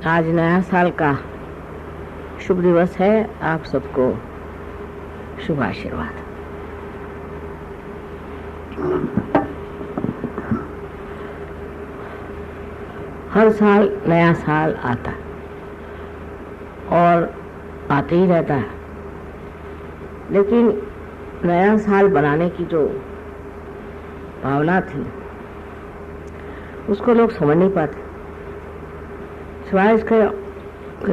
आज नया साल का शुभ दिवस है। आप सबको शुभ आशीर्वाद। हर साल नया साल आता और आते ही रहता है, लेकिन नया साल बनाने की जो भावना थी उसको लोग समझ नहीं पाते। सिवाय इसके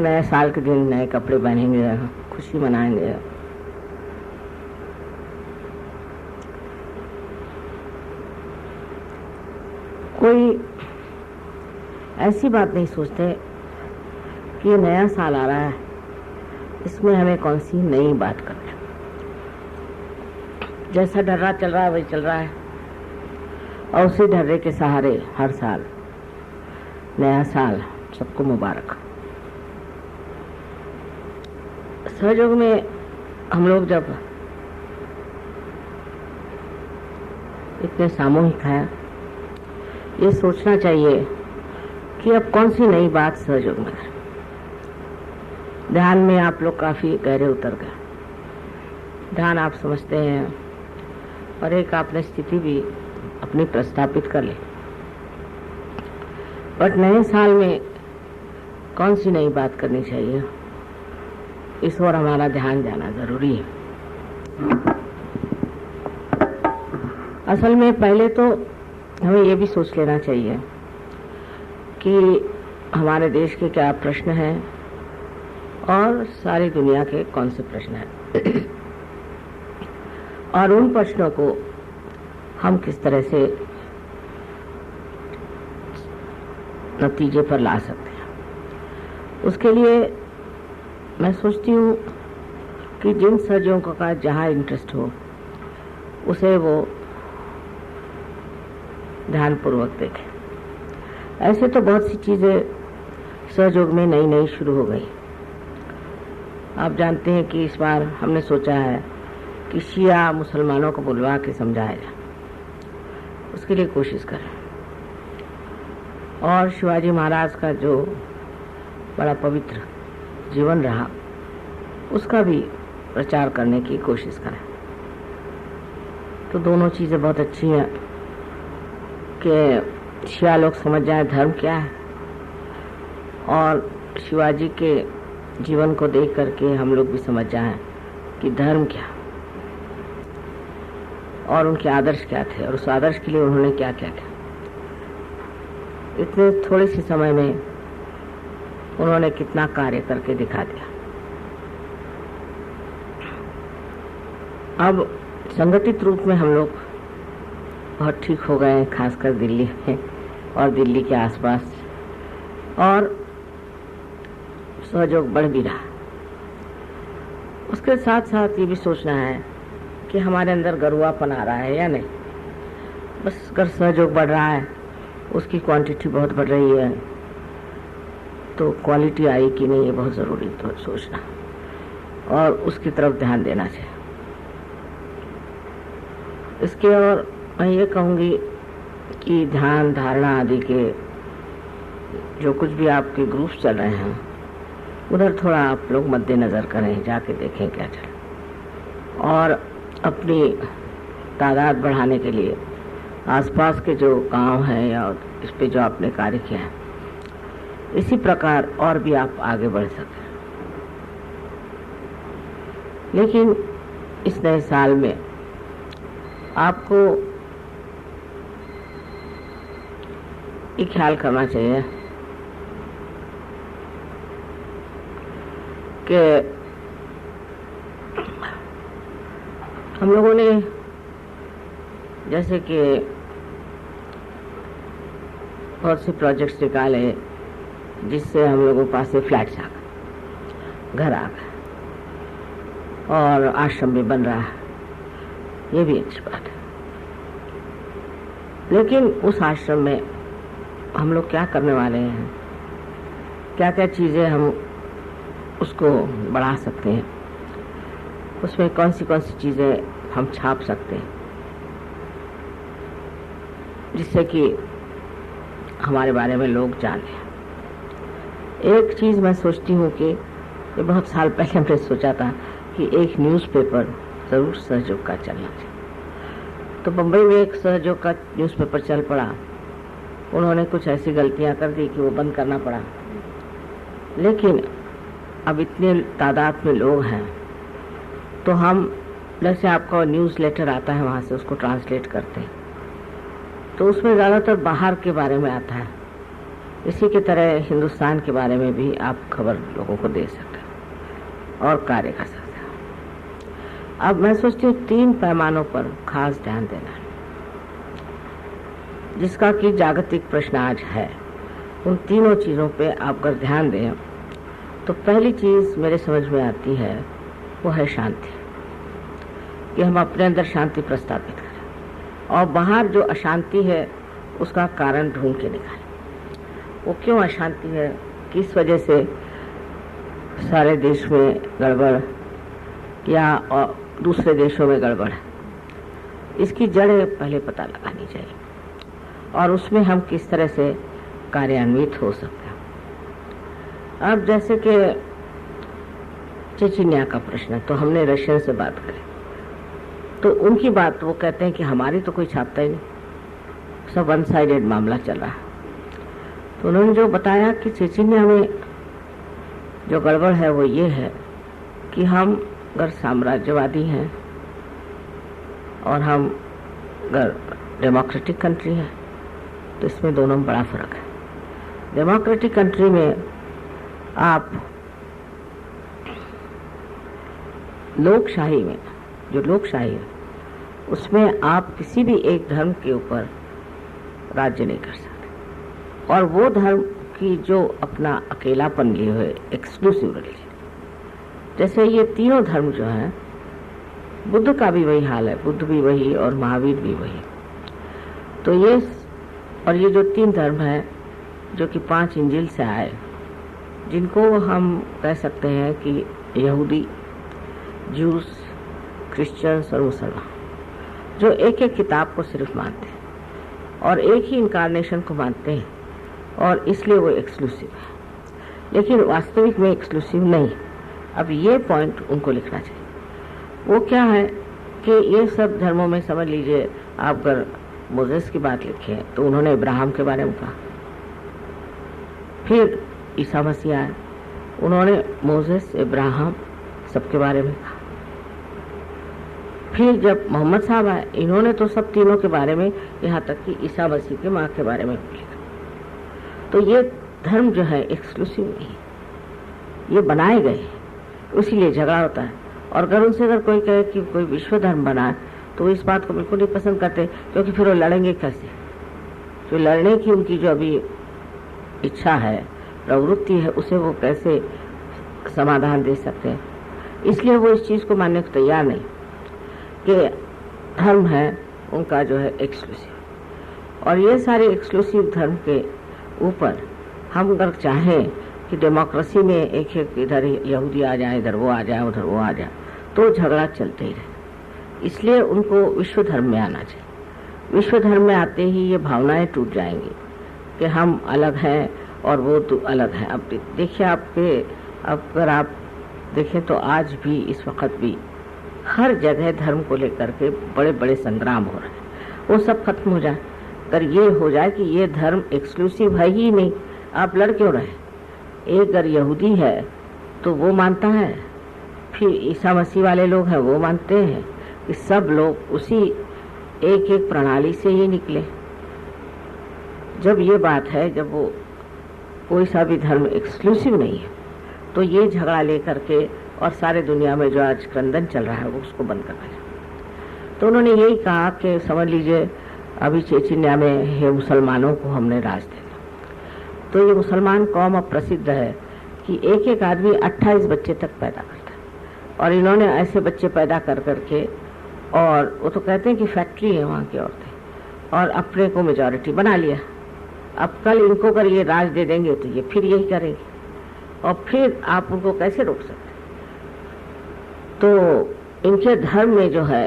नए साल के दिन नए कपड़े पहनेंगे, खुशी मनाएंगे। कोई ऐसी बात नहीं सोचते कि ये नया साल आ रहा है, इसमें हमें कौन सी नई बात करनी है। जैसा ढर्रा चल रहा है वही चल रहा है और उसी ढर्रे के सहारे हर साल नया साल। सबको मुबारक। सहयोग में हम लोग जब इतने सामूहिक हैं, ये सोचना चाहिए कि अब कौन सी नई बात सहयोग में करें। ध्यान में आप लोग काफी गहरे उतर गए। ध्यान आप समझते हैं और एक आपने स्थिति भी अपनी प्रस्थापित कर ली, बट नए साल में कौन सी नई बात करनी चाहिए, इस ओर हमारा ध्यान जाना जरूरी है। असल में पहले तो हमें ये भी सोच लेना चाहिए कि हमारे देश के क्या प्रश्न हैं और सारी दुनिया के कौन से प्रश्न हैं और उन प्रश्नों को हम किस तरह से नतीजे पर ला सकते हैं। उसके लिए मैं सोचती हूँ कि जिन सहयोगों का जहाँ इंटरेस्ट हो उसे वो ध्यानपूर्वक देखें। ऐसे तो बहुत सी चीज़ें सहयोग में नई नई शुरू हो गई। आप जानते हैं कि इस बार हमने सोचा है कि शिया मुसलमानों को बुलवा के समझाया जाए, उसके लिए कोशिश करें। और शिवाजी महाराज का जो बड़ा पवित्र जीवन रहा उसका भी प्रचार करने की कोशिश करें। तो दोनों चीज़ें बहुत अच्छी हैं कि शिया लोग समझ जाएं धर्म क्या है और शिवाजी के जीवन को देख करके हम लोग भी समझ जाएं कि धर्म क्या और उनके आदर्श क्या थे और उस आदर्श के लिए उन्होंने क्या क्या किया। इतने थोड़े से समय में उन्होंने कितना कार्य करके दिखा दिया। अब संगठित रूप में हम लोग बहुत ठीक हो गए हैं, खासकर दिल्ली में और दिल्ली के आसपास, और सहयोग बढ़ भी रहा। उसके साथ साथ ये भी सोचना है कि हमारे अंदर गरुआपन आ रहा है या नहीं। बस अगर सहयोग बढ़ रहा है, उसकी क्वांटिटी बहुत बढ़ रही है, तो क्वालिटी आई कि नहीं ये बहुत ज़रूरी तो सोचना और उसकी तरफ ध्यान देना चाहिए। इसके और मैं ये कहूँगी कि ध्यान धारणा आदि के जो कुछ भी आपके ग्रुप्स चल रहे हैं उधर थोड़ा आप लोग मद्देनज़र करें, जाके देखें क्या चल, और अपनी तादाद बढ़ाने के लिए आसपास के जो गांव हैं या इस पे जो आपने कार्य किया है, इसी प्रकार और भी आप आगे बढ़ सकें। लेकिन इस नए साल में आपको ये ख्याल करना चाहिए कि हम लोगों ने जैसे कि बहुत से प्रोजेक्ट्स निकाले जिससे हम लोगों के पास से फ्लैट्स आ गए, घर आ गए और आश्रम भी बन रहा है, ये भी अच्छी बात है। लेकिन उस आश्रम में हम लोग क्या करने वाले हैं, क्या क्या चीज़ें हम उसको बढ़ा सकते हैं, उसमें कौन सी चीज़ें हम छाप सकते हैं जिससे कि हमारे बारे में लोग जाने। एक चीज़ मैं सोचती हूँ कि ये बहुत साल पहले हमने सोचा था कि एक न्यूज़पेपर ज़रूर सहयोग का चलना चाहिए। तो बम्बई में एक सहयोग का न्यूज़पेपर चल पड़ा। उन्होंने कुछ ऐसी गलतियाँ कर दी कि वो बंद करना पड़ा। लेकिन अब इतने तादाद में लोग हैं तो हम, जैसे आपका न्यूज़ लेटर आता है वहाँ से उसको ट्रांसलेट करते हैं, तो उसमें ज़्यादातर बाहर के बारे में आता है। इसी की तरह हिंदुस्तान के बारे में भी आप खबर लोगों को दे सकते हैं और कार्य कर सकते हैं। अब मैं सोचती हूँ 3 पैमानों पर खास ध्यान देना है, जिसका कि जागतिक प्रश्न आज है। उन तीनों चीज़ों पे आप अगर ध्यान दें तो पहली चीज़ मेरे समझ में आती है वो है शांति, कि हम अपने अंदर शांति प्रस्थापित करें और बाहर जो अशांति है उसका कारण ढूंढ के निकालें। वो क्यों अशांति है, किस वजह से सारे देश में गड़बड़ या दूसरे देशों में गड़बड़ है, इसकी जड़ें पहले पता लगानी चाहिए और उसमें हम किस तरह से कार्यान्वित हो सकते हैं। अब जैसे कि चेचन्या का प्रश्न, तो हमने रशियन से बात करी तो उनकी बात, वो कहते हैं कि हमारी तो कोई छापता ही नहीं, सब वन साइडेड मामला चल रहा है। तो उन्होंने जो बताया कि चेचन्या में जो गड़बड़ है वो ये है कि हम अगर साम्राज्यवादी हैं और हम अगर डेमोक्रेटिक कंट्री है तो इसमें दोनों में बड़ा फर्क है। डेमोक्रेटिक कंट्री में आप लोकशाही में, जो लोकशाही है उसमें आप किसी भी एक धर्म के ऊपर राज्य नहीं कर सकते और वो धर्म की जो अपना अकेलापन लिए हुए एक्सक्लूसिव रिलीजन, जैसे ये तीनों धर्म जो हैं, बुद्ध का भी वही हाल है, बुद्ध भी वही और महावीर भी वही। तो ये जो 3 धर्म हैं जो कि 5 इंजिल से आए, जिनको हम कह सकते हैं कि यहूदी, जूस, क्रिश्चियंस और मुसलमान, जो एक एक किताब को सिर्फ मानते हैं और एक ही इनकारनेशन को मानते हैं और इसलिए वो एक्सक्लूसिव है, लेकिन वास्तविक में एक्सक्लूसिव नहीं। अब ये पॉइंट उनको लिखना चाहिए। वो क्या है कि ये सब धर्मों में समझ लीजिए, आप अगर मोसेस की बात लिखे तो उन्होंने इब्राहिम के बारे में कहा, फिर ईसा मसीह आए, उन्होंने मोसेस, इब्राहिम सबके बारे में कहा। फिर जब मोहम्मद साहब आए, इन्होंने तो सब तीनों के बारे में, यहाँ तक कि ईसा मसीह के माँ के बारे में लिखा। तो ये धर्म जो है एक्सक्लूसिव नहीं, ये बनाए गए, इसीलिए झगड़ा होता है। और अगर उनसे अगर कोई कहे कि कोई विश्व धर्म बनाए तो इस बात को बिल्कुल नहीं पसंद करते, क्योंकि फिर वो लड़ेंगे कैसे। जो लड़ने की उनकी जो अभी इच्छा है, प्रवृत्ति है, उसे वो कैसे समाधान दे सकते हैं। इसलिए वो इस चीज़ को मानने को तैयार नहीं कि धर्म है उनका जो है एक्सक्लूसिव। और ये सारे एक्सक्लूसिव धर्म के ऊपर हम अगर चाहें कि डेमोक्रेसी में एक एक इधर यहूदी आ जाए, इधर वो आ जाए, उधर वो आ जाए, तो झगड़ा चलते ही रहे। इसलिए उनको विश्व धर्म में आना चाहिए। विश्व धर्म में आते ही ये भावनाएं टूट जाएंगी कि हम अलग हैं और वो तो अलग है। अब देखिए अगर आप देखें तो आज भी, इस वक्त भी हर जगह धर्म को लेकर के बड़े बड़े संग्राम हो रहे हैं। वो सब खत्म हो जाए, अगर ये हो जाए कि ये धर्म एक्सक्लूसिव है ही नहीं, आप लड़ क्यों रहे। एक अगर यहूदी है तो वो मानता है, फिर ईसा मसीह वाले लोग हैं वो मानते हैं कि सब लोग उसी एक एक प्रणाली से ही निकले। जब ये बात है, जब वो कोई सा भी धर्म एक्सक्लूसिव नहीं है, तो ये झगड़ा लेकर के और सारे दुनिया में जो आज क्रंदन चल रहा है वो उसको बंद करना चाहिए। तो उन्होंने यही कहा कि समझ लीजिए अभी चेचन्या में ये मुसलमानों को हमने राज देना। तो ये मुसलमान कौम अब प्रसिद्ध है कि एक एक आदमी 28 बच्चे तक पैदा करता है और इन्होंने ऐसे बच्चे पैदा कर करके, और वो तो कहते हैं कि फैक्ट्री है वहाँ की औरतें, और अपने को मेजॉरिटी बना लिया। अब कल इनको अगर ये राज दे देंगे तो ये फिर यही करेंगे और फिर आप उनको कैसे रोक सकते। तो इनके धर्म में जो है,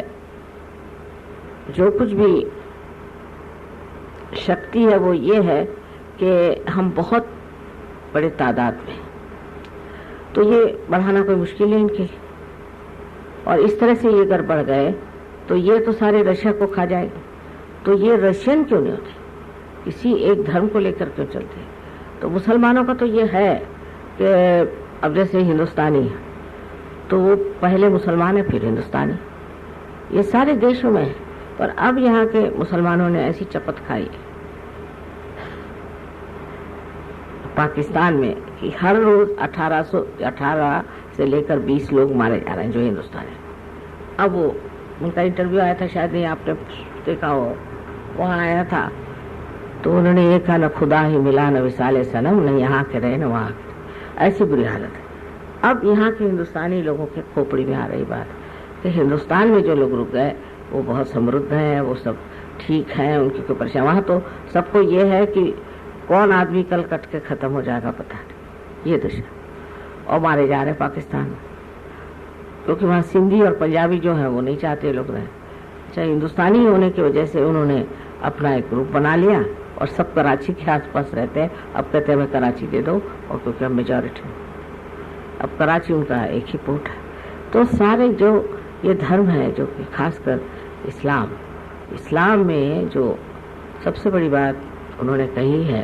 जो कुछ भी शक्ति है वो ये है कि हम बहुत बड़े तादाद में, तो ये बढ़ाना कोई मुश्किल है इनके लिए। और इस तरह से ये अगर बढ़ गए तो ये तो सारे रशिया को खा जाएगा। तो ये रशियन क्यों नहीं होते, किसी एक धर्म को लेकर क्यों चलते हैं? तो मुसलमानों का तो ये है कि अब जैसे हिंदुस्तानी है तो वो पहले मुसलमान है फिर हिंदुस्तानी, ये सारे देशों में है। पर अब यहाँ के मुसलमानों ने ऐसी चपत खाई पाकिस्तान में कि हर रोज 18 से लेकर 20 लोग मारे जा रहे हैं जो हिंदुस्तान है। अब वो उनका इंटरव्यू आया था, शायद नहीं आपने देखा हो, वहाँ आया था तो उन्होंने ये कहा, न खुदा ही मिला न विसाले सनम, न यहाँ के रहे न वहाँ के। ऐसी बुरी हालत है। अब यहाँ के हिंदुस्तानी लोगों के खोपड़ी में आ रही बात कि हिंदुस्तान में जो लोग रुक गए वो बहुत समृद्ध हैं, वो सब ठीक हैं, उनकी कोई परेशानी। वहाँ तो सबको ये है कि कौन आदमी कल कट के खत्म हो जाएगा पता नहीं, ये दशा। और मारे जा रहे पाकिस्तान में, क्योंकि वहाँ सिंधी और पंजाबी जो है वो नहीं चाहते लोग रहे। अच्छा, हिंदुस्तानी होने की वजह से उन्होंने अपना एक ग्रुप बना लिया और सब कराची के आसपास रहते हैं। अब कहते हैं मैं कराची दे दो, और क्योंकि हम मेजॉरिटी हूँ, अब कराची उनका एक ही पोर्ट है। तो सारे जो ये धर्म है, जो कि खासकर इस्लाम में जो सबसे बड़ी बात उन्होंने कही है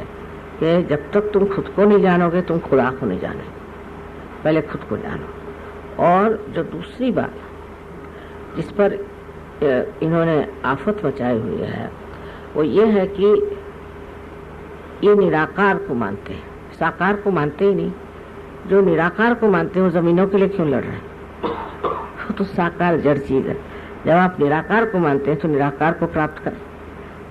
कि जब तक तुम खुद को नहीं जानोगे तुम खुदा को नहीं जाने, पहले खुद को जानो। और जो दूसरी बात जिस पर इन्होंने आफत मचाई हुई है वो ये है कि ये निराकार को मानते हैं, साकार को मानते ही नहीं। जो निराकार को मानते हैं वो जमीनों के लिए क्यों लड़ रहे हैं? वो तो साकार जड़ चीज है। जब आप निराकार को मानते हैं तो निराकार को प्राप्त करें,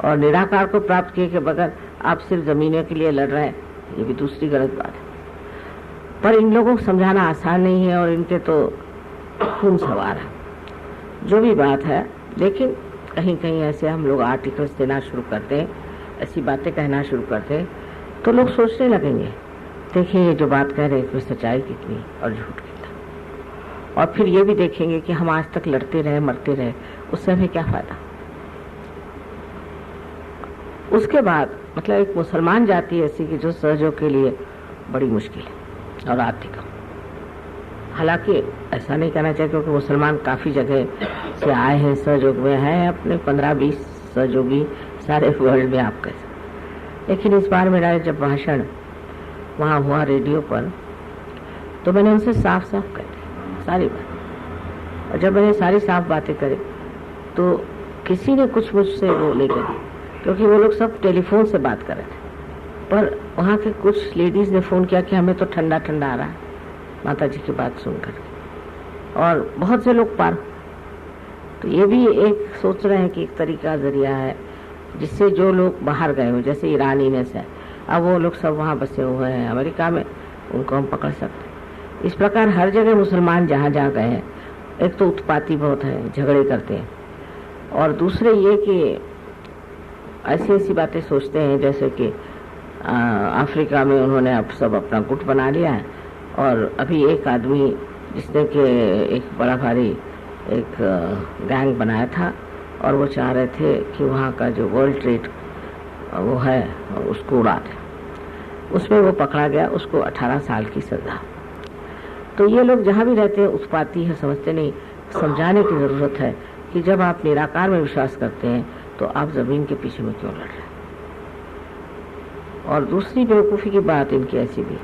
और निराकार को प्राप्त किए के बगैर आप सिर्फ जमीनों के लिए लड़ रहे हैं, ये भी दूसरी गलत बात है। पर इन लोगों को समझाना आसान नहीं है और इनके तो खून सवार है। जो भी बात है, लेकिन कहीं कहीं ऐसे हम लोग आर्टिकल्स देना शुरू करते हैं, ऐसी बातें कहना शुरू करते हैं, तो लोग सोचने लगेंगे देखिए ये जो बात कह रहे हैं इसमें सच्चाई कितनी और झूठ कितना। और फिर ये भी देखेंगे कि हम आज तक लड़ते रहे मरते रहे, उससे हमें क्या फायदा। उसके बाद मतलब एक मुसलमान जाति ऐसी कि जो सहयोग के लिए बड़ी मुश्किल है और आर्थिक। हालांकि ऐसा नहीं कहना चाहिए क्योंकि मुसलमान काफ़ी जगह से आए हैं, सहयोग में हैं, अपने 15-20 सहयोगी सारे वर्ल्ड में आप कह सकते। लेकिन इस बार मेरा जब भाषण वहाँ हुआ रेडियो पर, तो मैंने उनसे साफ साफ कह दी सारी बात। और जब मैंने सारी साफ बातें करी तो किसी ने कुछ मुझसे वो नहीं करी, क्योंकि वो लोग सब टेलीफोन से बात कर रहे थे। पर वहाँ के कुछ लेडीज़ ने फ़ोन किया कि हमें तो ठंडा ठंडा आ रहा है माता जी की बात सुनकर, और बहुत से लोग पार। तो ये भी एक सोच रहे हैं कि एक तरीका जरिया है जिससे जो लोग बाहर गए हो, जैसे ईरानी ने से, अब वो लोग सब वहाँ बसे हुए हैं अमेरिका में, उनको हम पकड़ सकते हैं। इस प्रकार हर जगह मुसलमान जहाँ जहाँ गए हैं, एक तो उत्पाती बहुत है, झगड़े करते हैं, और दूसरे ये कि ऐसी ऐसी बातें सोचते हैं जैसे कि अफ्रीका में उन्होंने अब सब अपना गुट बना लिया है। और अभी एक आदमी जिसने कि एक बड़ा भारी एक गैंग बनाया था और वो चाह रहे थे कि वहाँ का जो वर्ल्ड ट्रेड वो है उसको उड़ा दें, उसमें वो पकड़ा गया, उसको 18 साल की सजा। तो ये लोग जहाँ भी रहते हैं उत्पाती है, समझते नहीं। समझाने की ज़रूरत है कि जब आप निराकार में विश्वास करते हैं तो आप ज़मीन के पीछे में क्यों लड़ रहे हैं। और दूसरी बेवकूफ़ी की बात इनकी ऐसी भी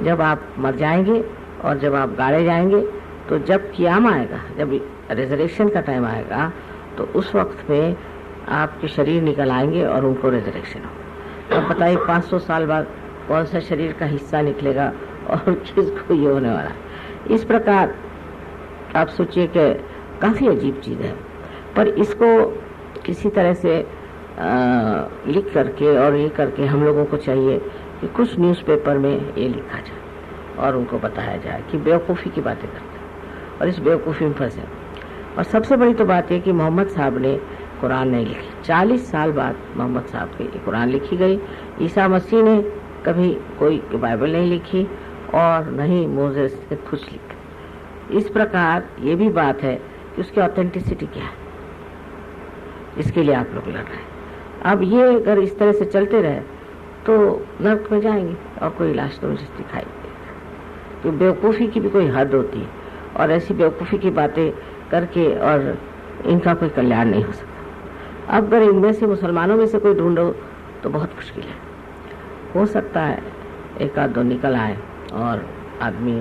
जब आप मर जाएंगे और जब आप गाड़े जाएंगे तो जब क़याम आएगा, जब रिजरेक्शन का टाइम आएगा, तो उस वक्त में आपके शरीर निकल आएंगे और उनको रिजरेक्शन होगा। अब बताइए 500 साल बाद कौन सा शरीर का हिस्सा निकलेगा और किसको ये होने वाला। इस प्रकार आप सोचिए कि काफ़ी अजीब चीज़ है, पर इसको किसी तरह से लिख करके और ये करके हम लोगों को चाहिए कि कुछ न्यूज़पेपर में ये लिखा जाए और उनको बताया जाए कि बेवकूफ़ी की बातें करते हैं और इस बेवकूफ़ी में फंसे। और सबसे बड़ी तो बात है कि मोहम्मद साहब ने कुरान नहीं लिखी। 40 साल बाद मोहम्मद साहब की कुरान लिखी गई। ईसा मसीह ने कभी कोई बाइबल नहीं लिखी और न ही मोसेस ने कुछ लिखा। इस प्रकार ये भी बात है कि उसकी ऑथेंटिसिटी क्या है, इसके लिए आप लोग लड़ रहे हैं। अब ये अगर इस तरह से चलते रहे तो नर्क में जाएंगे और कोई इलाज तो मुझे दिखाई देगा। तो बेवकूफ़ी की भी कोई हद होती है, और ऐसी बेवकूफ़ी की बातें करके और इनका कोई कल्याण नहीं हो सकता। अब अगर इनमें से मुसलमानों में से कोई ढूंढो तो बहुत मुश्किल है। हो सकता है एक आध दो निकल आए और आदमी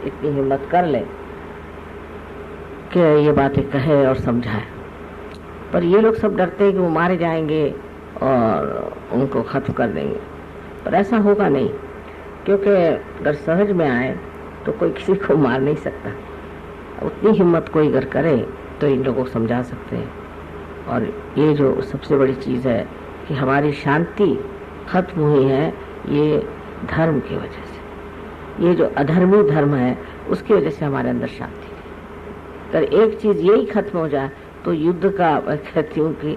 इतनी हिम्मत कर ले कि ये बातें कहे और समझाए, पर ये लोग सब डरते हैं कि वो मारे जाएंगे और उनको ख़त्म कर देंगे। पर ऐसा होगा नहीं, क्योंकि अगर सहज में आए तो कोई किसी को मार नहीं सकता। उतनी हिम्मत कोई अगर करे तो इन लोगों को समझा सकते हैं। और ये जो सबसे बड़ी चीज़ है कि हमारी शांति खत्म हुई है, ये धर्म की वजह से। ये जो अधर्मी धर्म है उसकी वजह से हमारे अंदर शांति है। अगर एक चीज़ यही खत्म हो जाए तो युद्ध का मैं कहती हूँ कि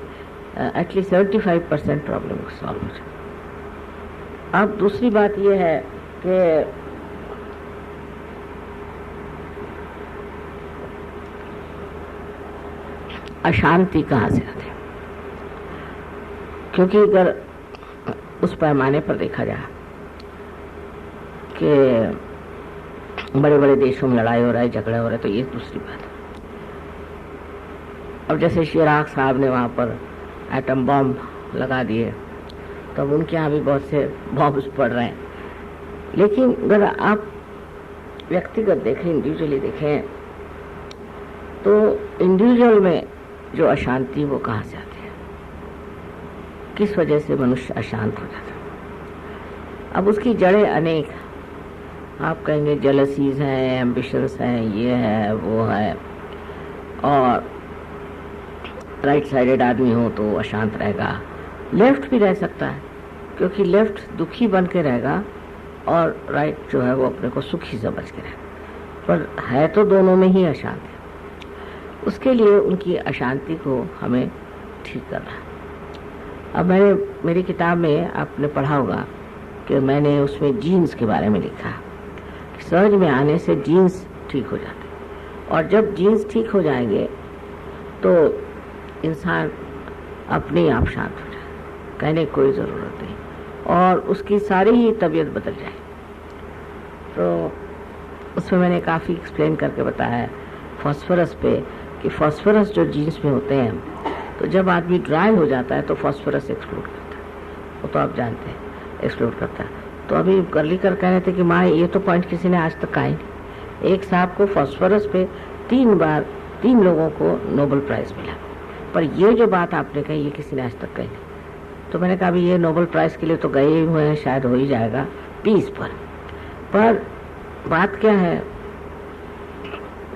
एटलीस्ट 75% प्रॉब्लम सॉल्व हो जाए। अब दूसरी बात यह है कि अशांति कहाँ से आती है, क्योंकि अगर उस पैमाने पर देखा जाए कि बड़े बड़े देशों में लड़ाई हो रहा है, झगड़े हो रहे हैं, तो ये दूसरी बात है। अब जैसे शिराक साहब ने वहाँ पर एटम बॉम्ब लगा दिए, तो अब उनके यहाँ भी बहुत से बॉम्ब्स पड़ रहे हैं। लेकिन अगर आप व्यक्तिगत देखें, इंडिविजुअली देखें, तो इंडिविजुअल में जो अशांति वो कहाँ से आती है, किस वजह से मनुष्य अशांत हो जाता है। अब उसकी जड़ें अनेक, आप कहेंगे जेलसीज हैं, एम्बिशंस हैं, ये है वो है, और राइट साइडेड आदमी हो तो अशांत रहेगा। लेफ्ट भी रह सकता है, क्योंकि लेफ्ट दुखी बन के रहेगा और राइट जो है वो अपने को सुखी समझ के रहेगा, पर है तो दोनों में ही अशांत है। उसके लिए उनकी अशांति को हमें ठीक करना है। अब मेरी किताब में आपने पढ़ा होगा कि मैंने उसमें जीन्स के बारे में लिखा कि सहज में आने से जीन्स ठीक हो जाते हैं, और जब जीन्स ठीक हो जाएंगे तो इंसान अपने आप शांत हो जाए, कहने की कोई ज़रूरत नहीं, और उसकी सारी ही तबीयत बदल जाए। तो उसमें मैंने काफ़ी एक्सप्लेन करके बताया है फॉस्फोरस पे, कि फॉस्फोरस जो जीन्स में होते हैं, तो जब आदमी ड्राई हो जाता है तो फॉस्फोरस एक्सप्लोड करता है, वो तो आप जानते हैं एक्सप्लोड करता है। तो अभी गर्लीकर कह रहे थे कि माँ ये तो पॉइंट किसी ने आज तक कहा ही नहीं। एक साहब को फॉस्फोरस पे 3 लोगों को नोबेल प्राइज़ मिला, पर ये जो बात आपने कही ये किसी ने आज तक कही नहीं। तो मैंने कहा अभी ये नोबेल प्राइज़ के लिए तो गए हुए हैं, शायद हो ही जाएगा पीस पर बात क्या है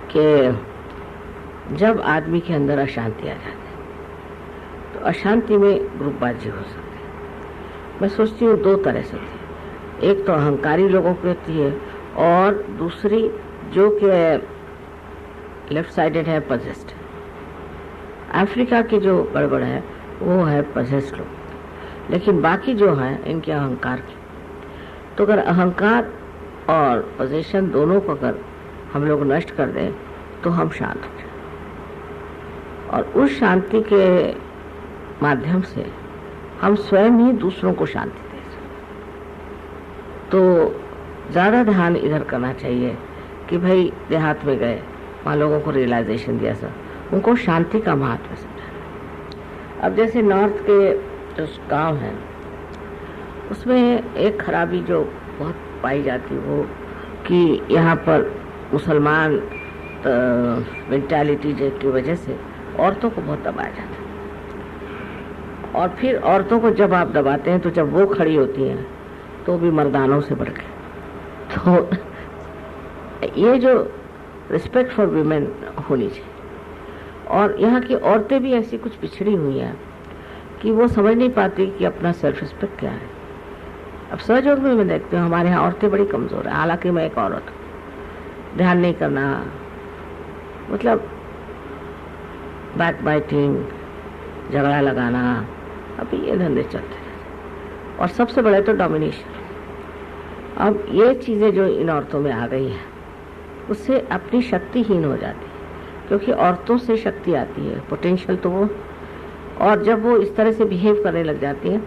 कि जब आदमी के अंदर अशांति आ जाती है तो अशांति में ग्रुपबाजी हो सकती है। मैं सोचती हूँ 2 तरह से होती है, एक तो अहंकारी लोगों की होती है, और दूसरी जो कि लेफ्ट साइडेड है, पजेस्ट। अफ्रीका की जो गड़बड़ है वो है पजेस्ट लोग, लेकिन बाकी जो है इनके अहंकार की। तो अगर अहंकार और पोजीशन दोनों को अगर हम लोग नष्ट कर दें तो हम शांत हो जाए, और उस शांति के माध्यम से हम स्वयं ही दूसरों को शांति दे सकते। तो ज़्यादा ध्यान इधर करना चाहिए कि भाई देहात में गए, वहाँ लोगों को रियलाइजेशन दिया सर, उनको शांति का महत्व समझा। अब जैसे नॉर्थ के जो गाँव हैं उसमें एक खराबी जो बहुत पाई जाती वो कि यहाँ पर मुसलमान मेंटालिटी की वजह से औरतों को बहुत दबाया जाता है, और फिर औरतों को जब आप दबाते हैं तो जब वो खड़ी होती हैं तो भी मर्दानों से बढ़ के। तो ये जो रिस्पेक्ट फॉर वीमेन होनी चाहिए, और यहाँ की औरतें भी ऐसी कुछ पिछड़ी हुई हैं कि वो समझ नहीं पाती कि अपना सेल्फ रिस्पेक्ट क्या है। अब सहयोग में मैं देखती हूँ हमारे यहाँ औरतें बड़ी कमज़ोर है, हालांकि मैं एक औरत हूँ। ध्यान नहीं करना, मतलब बैक बाइटिंग, झगड़ा लगाना, अभी ये धंधे चलते हैं, और सबसे बड़े तो डोमिनेशन। अब ये चीज़ें जो इन औरतों में आ गई हैं उससे अपनी शक्तिहीन हो जाती है, क्योंकि औरतों से शक्ति आती है, पोटेंशियल तो वो, और जब वो इस तरह से बिहेव करने लग जाती हैं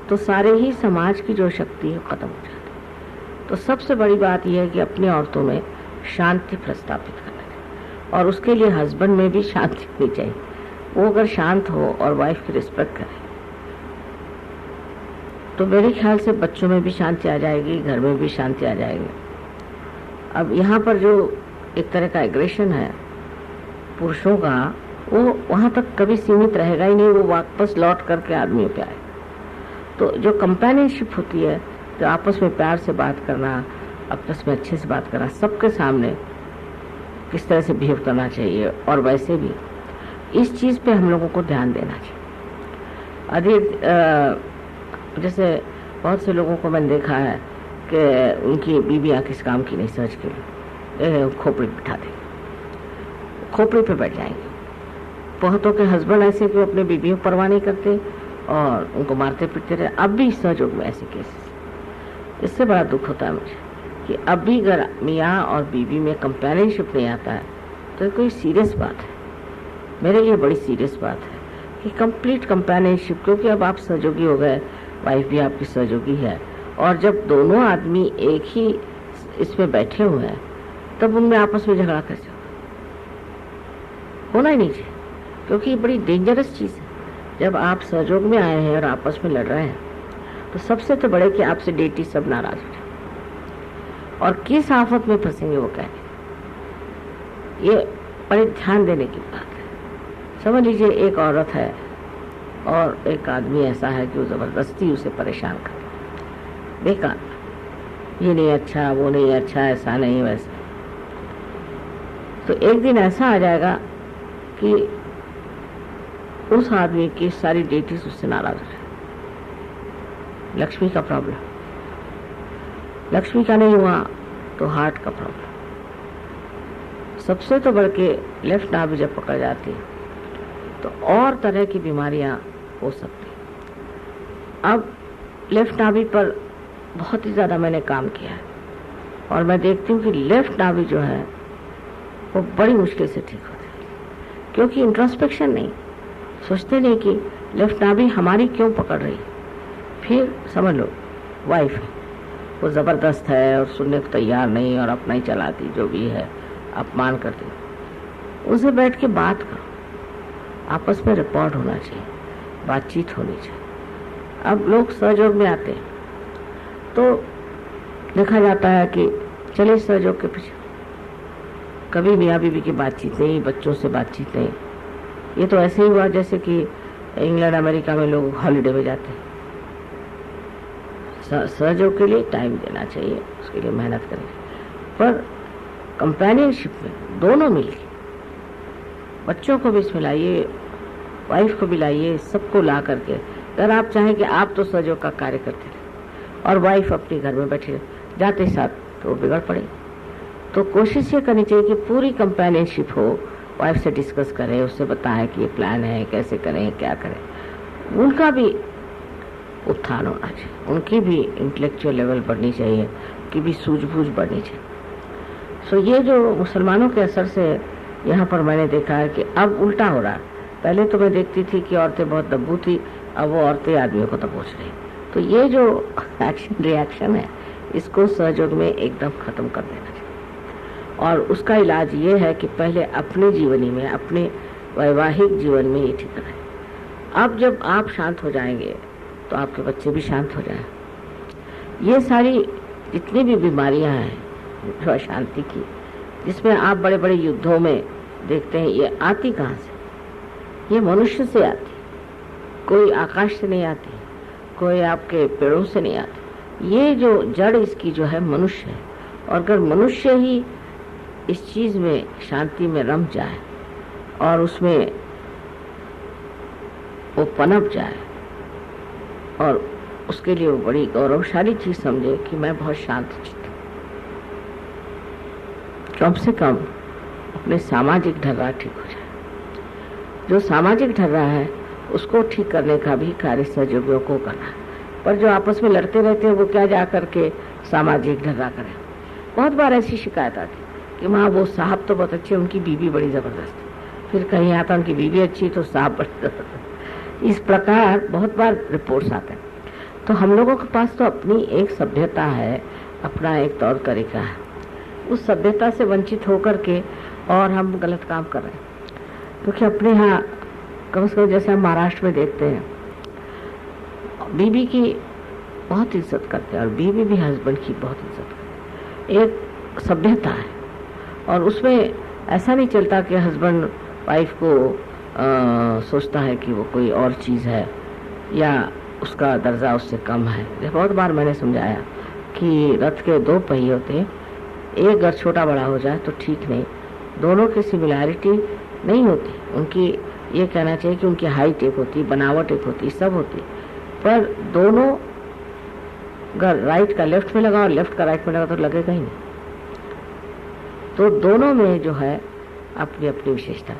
तो सारे ही समाज की जो शक्ति है खत्म हो जाती है। तो सबसे बड़ी बात यह है कि अपनी औरतों में शांति प्रस्थापित करना चाहिए और उसके लिए हस्बैंड में भी शांति होनी चाहिए। वो अगर शांत हो और वाइफ की रिस्पेक्ट करे तो मेरे ख्याल से बच्चों में भी शांति आ जाएगी, घर में भी शांति आ जाएगी। अब यहाँ पर जो एक तरह का एग्रेशन है पुरुषों का, वो वहाँ तक कभी सीमित रहेगा ही नहीं, वो वापस लौट करके आदमियों पे आए। तो जो कंपेनियनशिप होती है, जो आपस में प्यार से बात करना, आपस में अच्छे से बात करना, सबके सामने किस तरह से बिहेव करना चाहिए, और वैसे भी इस चीज़ पे हम लोगों को ध्यान देना चाहिए। अधिक जैसे बहुत से लोगों को मैंने देखा है कि उनकी बीबियाँ किस काम की नहीं, सर्च के लिए खोपड़ी बिठा देंगे, खोपड़ी पे बैठ जाएंगे। बहुतों के हस्बैंड ऐसे कि अपने बीबियों को परवाह नहीं करते और उनको मारते पीटते रहे। अब भी सहयोग में ऐसे केसेस, इससे बड़ा दुख होता है मुझे कि अब भी अगर मियाँ और बीबी में कंपेनियनशिप नहीं आता है तो ये कोई सीरियस बात है। मेरे लिए बड़ी सीरियस बात है कि कंप्लीट कंपेनियनशिप, क्योंकि अब आप सहयोगी हो गए, वाइफ भी आपकी सहयोगी है, और जब दोनों आदमी एक ही इसमें बैठे हुए हैं तब उनमें आपस में झगड़ा कैसे होना ही नहीं चाहिए, क्योंकि ये बड़ी डेंजरस चीज़ है। जब आप सहयोग में आए हैं और आपस में लड़ रहे हैं तो सबसे तो बड़े कि आपसे डेटी सब नाराज हो जाए और किस आफत में फंसेंगे वो कहेंगे। ये बड़े ध्यान देने की बात है। समझ लीजिए एक औरत है और एक आदमी ऐसा है कि वो ज़बरदस्ती उसे परेशान करे, बेकार, ये नहीं अच्छा, वो नहीं अच्छा, ऐसा नहीं वैसा। तो एक दिन ऐसा आ जाएगा कि उस आदमी की सारी डेटीज उससे नाराज हो जाए। लक्ष्मी का प्रॉब्लम, लक्ष्मी का नहीं हुआ तो हार्ट का प्रॉब्लम। सबसे तो बढ़ के लेफ्ट नाभि जब पकड़ जाती है तो और तरह की बीमारियां हो सकती हैं। अब लेफ्ट नाभि पर बहुत ही ज़्यादा मैंने काम किया है और मैं देखती हूँ कि लेफ्ट नाभि जो है वो बड़ी मुश्किल से ठीक होती है, क्योंकि इंट्रोस्पेक्शन नहीं, सोचते नहीं कि लेफ्ट नाभि हमारी क्यों पकड़ रही। फिर समझ लो वाइफ है, वो ज़बरदस्त है और सुनने को तैयार नहीं और अपना ही चलाती, जो भी है अपमान करती। उनसे बैठ के बात करो, आपस में रिकॉर्ड होना चाहिए, बातचीत होनी चाहिए। अब लोग सहयोग में आते हैं तो देखा जाता है कि चले सहयोग के पीछे, कभी मियाँ बीवी की बातचीत नहीं, बच्चों से बातचीत नहीं। ये तो ऐसे ही हुआ जैसे कि इंग्लैंड अमेरिका में लोग हॉलीडे में जाते हैं। सहयोग के लिए टाइम देना चाहिए, उसके लिए मेहनत करें, पर कंपेनियनशिप में दोनों मिलकर बच्चों को भी इसमें लाइए, वाइफ को भी लाइए, सबको ला करके। अगर आप चाहें कि आप तो सहयोग का कार्य करते रहे और वाइफ अपने घर में बैठे जाते साथ, तो बिगड़ पड़े। तो कोशिश ये करनी चाहिए कि पूरी कंपेनियनशिप हो, वाइफ से डिस्कस करें, उससे बताएं कि ये प्लान है, कैसे करें, क्या करें। उनका भी उत्थान होना चाहिए, उनकी भी इंटेलेक्चुअल लेवल बढ़नी चाहिए, उनकी भी सूझबूझ बढ़नी चाहिए। सो ये जो मुसलमानों के असर से यहाँ पर मैंने देखा है कि अब उल्टा हो रहा है। पहले तो मैं देखती थी कि औरतें बहुत दब्बू थी, अब वो औरतें आदमियों को दबोच रही। तो ये जो एक्शन रिएक्शन है, इसको सहयोग में एकदम ख़त्म कर देना चाहिए। और उसका इलाज ये है कि पहले अपने जीवनी में, अपने वैवाहिक जीवन में ये ठीक रहे। अब जब आप शांत हो जाएंगे तो आपके बच्चे भी शांत हो जाएं। ये सारी जितनी भी बीमारियां हैं जो अशांति की, जिसमें आप बड़े बड़े युद्धों में देखते हैं, ये आती कहाँ से? ये मनुष्य से आती, कोई आकाश से नहीं आती, कोई आपके पेड़ों से नहीं आती। ये जो जड़ इसकी जो है मनुष्य है। और अगर मनुष्य ही इस चीज़ में शांति में रम जाए और उसमें वो पनप जाए और उसके लिए वो बड़ी गौरवशाली चीज़ समझे कि मैं बहुत शांत चित्त हूँ, कम से कम अपने सामाजिक ढर्रा ठीक हो जाए। जो सामाजिक ढर्रा है उसको ठीक करने का भी कार्य सहयोगियों को करना है। पर जो आपस में लड़ते रहते हैं वो क्या जा करके सामाजिक ढर्रा करें। बहुत बार ऐसी शिकायत आती कि माँ वो साहब तो बहुत अच्छे, उनकी बीवी बड़ी ज़बरदस्त है। फिर कहीं आता उनकी बीवी अच्छी तो साहब बड़ी ज़बरदस्त। इस प्रकार बहुत बार रिपोर्ट्स आते हैं। तो हम लोगों के पास तो अपनी एक सभ्यता है, अपना एक तौर तरीका है। उस सभ्यता से वंचित होकर के और हम गलत काम कर रहे हैं। क्योंकि अपने यहाँ कम से कम जैसे हम महाराष्ट्र में देखते हैं, बीबी की बहुत इज्जत करते हैं और बीबी भी हस्बैंड की बहुत इज्जत करते हैं। एक सभ्यता है और उसमें ऐसा नहीं चलता कि हस्बैंड वाइफ को सोचता है कि वो कोई और चीज़ है या उसका दर्जा उससे कम है। बहुत बार मैंने समझाया कि रथ के दो पहिए होते हैं, एक अगर छोटा बड़ा हो जाए तो ठीक नहीं, दोनों की सिमिलैरिटी नहीं होती। उनकी ये कहना चाहिए कि उनकी हाइट एक होती, बनावट एक होती, सब होती, पर दोनों अगर राइट का लेफ्ट में लगा और लेफ्ट का राइट में लगा तो लगेगा ही नहीं। तो दोनों में जो है अपनी अपनी विशेषता।